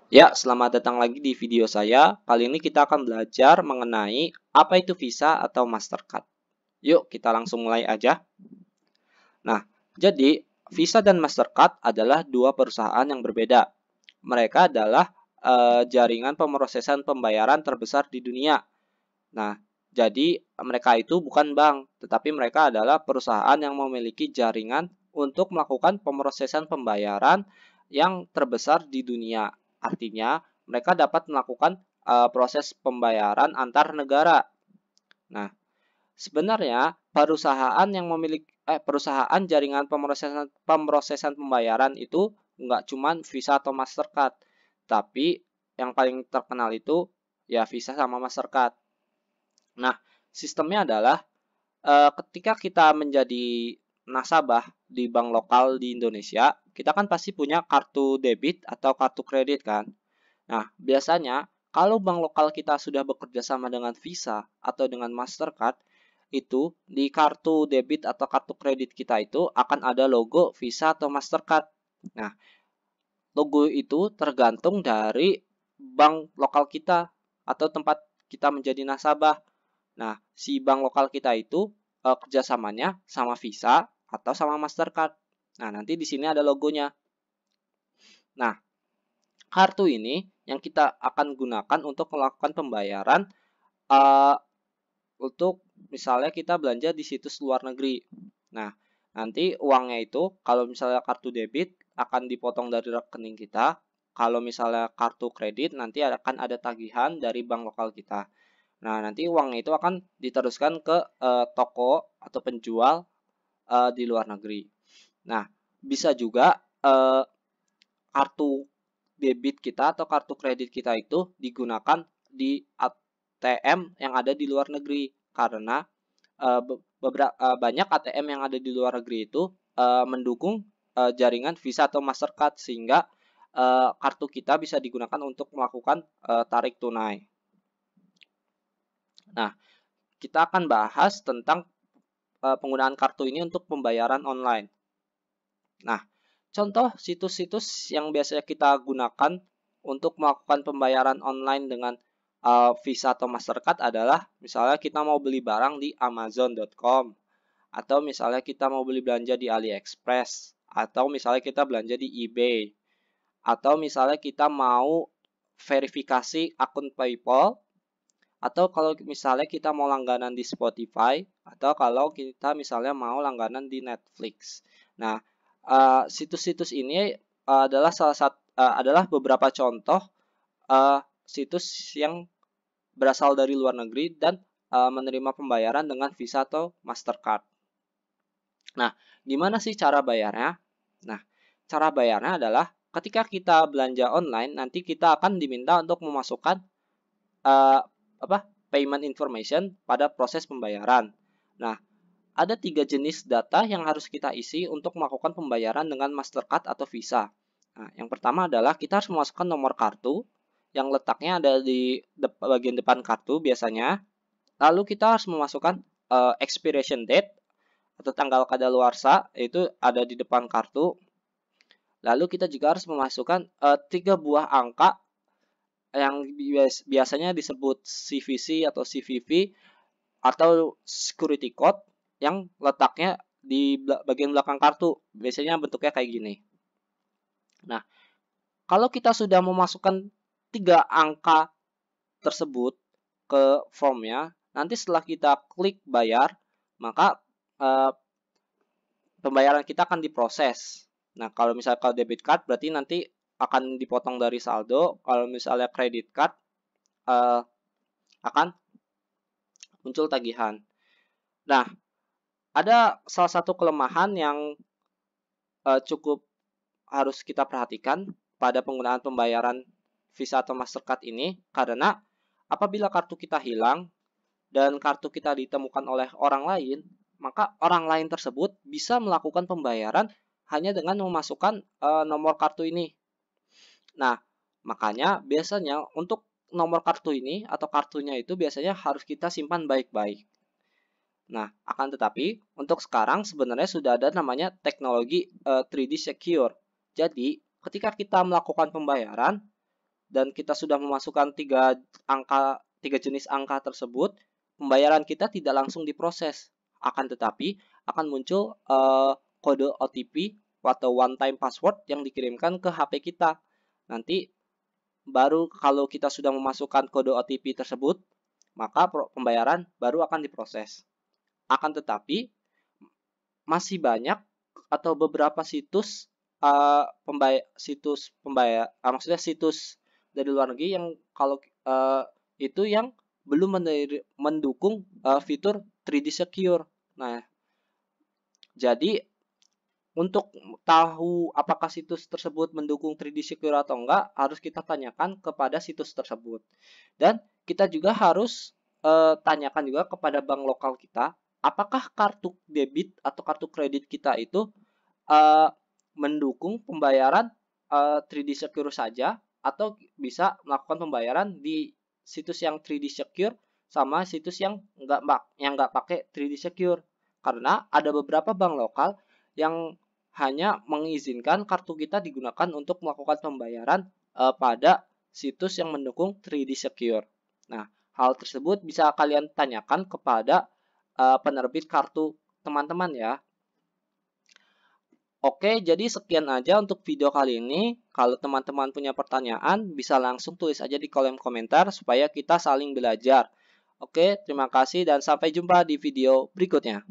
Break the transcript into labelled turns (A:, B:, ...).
A: Ya, selamat datang lagi di video saya. Kali ini kita akan belajar mengenai apa itu Visa atau Mastercard. Yuk, kita langsung mulai aja. Nah, jadi Visa dan Mastercard adalah dua perusahaan yang berbeda. Mereka adalah jaringan pemrosesan pembayaran terbesar di dunia. Nah, jadi mereka itu bukan bank, tetapi mereka adalah perusahaan yang memiliki jaringan untuk melakukan pemrosesan pembayaran yang terbesar di dunia. Artinya, mereka dapat melakukan proses pembayaran antar negara. Nah, sebenarnya perusahaan jaringan pemrosesan pembayaran itu nggak cuma Visa atau Mastercard, tapi yang paling terkenal itu ya Visa sama Mastercard. Nah, sistemnya adalah ketika kita menjadi nasabah di bank lokal di Indonesia, kita kan pasti punya kartu debit atau kartu kredit kan. Nah, biasanya kalau bank lokal kita sudah bekerja sama dengan Visa atau dengan Mastercard, itu di kartu debit atau kartu kredit kita itu akan ada logo Visa atau Mastercard. Nah, logo itu tergantung dari bank lokal kita atau tempat kita menjadi nasabah. Nah, si bank lokal kita itu kerjasamanya sama Visa atau sama Mastercard. Nah, nanti di sini ada logonya. Nah, kartu ini yang kita akan gunakan untuk melakukan pembayaran uh, untuk misalnya kita belanja di situs luar negeri. Nah, nanti uangnya itu kalau misalnya kartu debit akan dipotong dari rekening kita. Kalau misalnya kartu kredit nanti akan ada tagihan dari bank lokal kita. Nah, nanti uangnya itu akan diteruskan ke toko atau penjual di luar negeri. Nah, bisa juga kartu debit kita atau kartu kredit kita itu digunakan di ATM yang ada di luar negeri karena banyak ATM yang ada di luar negeri itu mendukung jaringan Visa atau Mastercard sehingga kartu kita bisa digunakan untuk melakukan tarik tunai. Nah, kita akan bahas tentang penggunaan kartu ini untuk pembayaran online. Nah, contoh situs-situs yang biasanya kita gunakan untuk melakukan pembayaran online dengan Visa atau Mastercard adalah misalnya kita mau beli barang di Amazon.com atau misalnya kita mau beli belanja di AliExpress atau misalnya kita belanja di eBay atau misalnya kita mau verifikasi akun PayPal atau kalau misalnya kita mau langganan di Spotify atau kalau kita misalnya mau langganan di Netflix. Nah, situs-situs ini adalah beberapa contoh situs yang berasal dari luar negeri dan menerima pembayaran dengan Visa atau Mastercard. Nah, gimana sih cara bayarnya? Nah, cara bayarnya adalah ketika kita belanja online, nanti kita akan diminta untuk memasukkan uh, payment information pada proses pembayaran. Nah, ada 3 jenis data yang harus kita isi untuk melakukan pembayaran dengan Mastercard atau Visa. Nah, yang pertama adalah kita harus memasukkan nomor kartu yang letaknya ada di bagian depan kartu biasanya. Lalu kita harus memasukkan expiration date atau tanggal kadaluarsa, itu ada di depan kartu. Lalu kita juga harus memasukkan 3 buah angka yang biasanya disebut CVC atau CVV atau security code yang letaknya di bagian belakang kartu. Biasanya bentuknya kayak gini. Nah, kalau kita sudah memasukkan 3 angka tersebut ke formnya, nanti setelah kita klik bayar, maka pembayaran kita akan diproses. Nah, kalau misalnya kalau debit card berarti nanti akan dipotong dari saldo. Kalau misalnya credit card akan muncul tagihan. Nah, ada salah satu kelemahan yang cukup harus kita perhatikan pada penggunaan pembayaran Visa atau Mastercard ini karena apabila kartu kita hilang dan kartu kita ditemukan oleh orang lain, maka orang lain tersebut bisa melakukan pembayaran hanya dengan memasukkan nomor kartu ini. Nah, makanya biasanya untuk nomor kartu ini atau kartunya itu biasanya harus kita simpan baik-baik. Nah, akan tetapi untuk sekarang sebenarnya sudah ada namanya teknologi 3D Secure. Jadi, ketika kita melakukan pembayaran, dan kita sudah memasukkan tiga jenis angka tersebut, pembayaran kita tidak langsung diproses. Akan tetapi akan muncul kode OTP atau one time password yang dikirimkan ke HP kita. Nanti baru kalau kita sudah memasukkan kode OTP tersebut, maka pembayaran baru akan diproses. Akan tetapi masih banyak atau beberapa situs maksudnya situs dari luar negeri yang kalau itu yang belum mendukung fitur 3D Secure. Nah, jadi untuk tahu apakah situs tersebut mendukung 3D Secure atau enggak, harus kita tanyakan kepada situs tersebut. Dan kita juga harus tanyakan juga kepada bank lokal kita, apakah kartu debit atau kartu kredit kita itu mendukung pembayaran 3D Secure saja, atau bisa melakukan pembayaran di situs yang 3D Secure sama situs yang nggak pakai 3D Secure. Karena ada beberapa bank lokal yang hanya mengizinkan kartu kita digunakan untuk melakukan pembayaran pada situs yang mendukung 3D Secure. Nah, hal tersebut bisa kalian tanyakan kepada penerbit kartu teman-teman ya. Oke, jadi sekian aja untuk video kali ini. Kalau teman-teman punya pertanyaan, bisa langsung tulis aja di kolom komentar supaya kita saling belajar. Oke, terima kasih dan sampai jumpa di video berikutnya.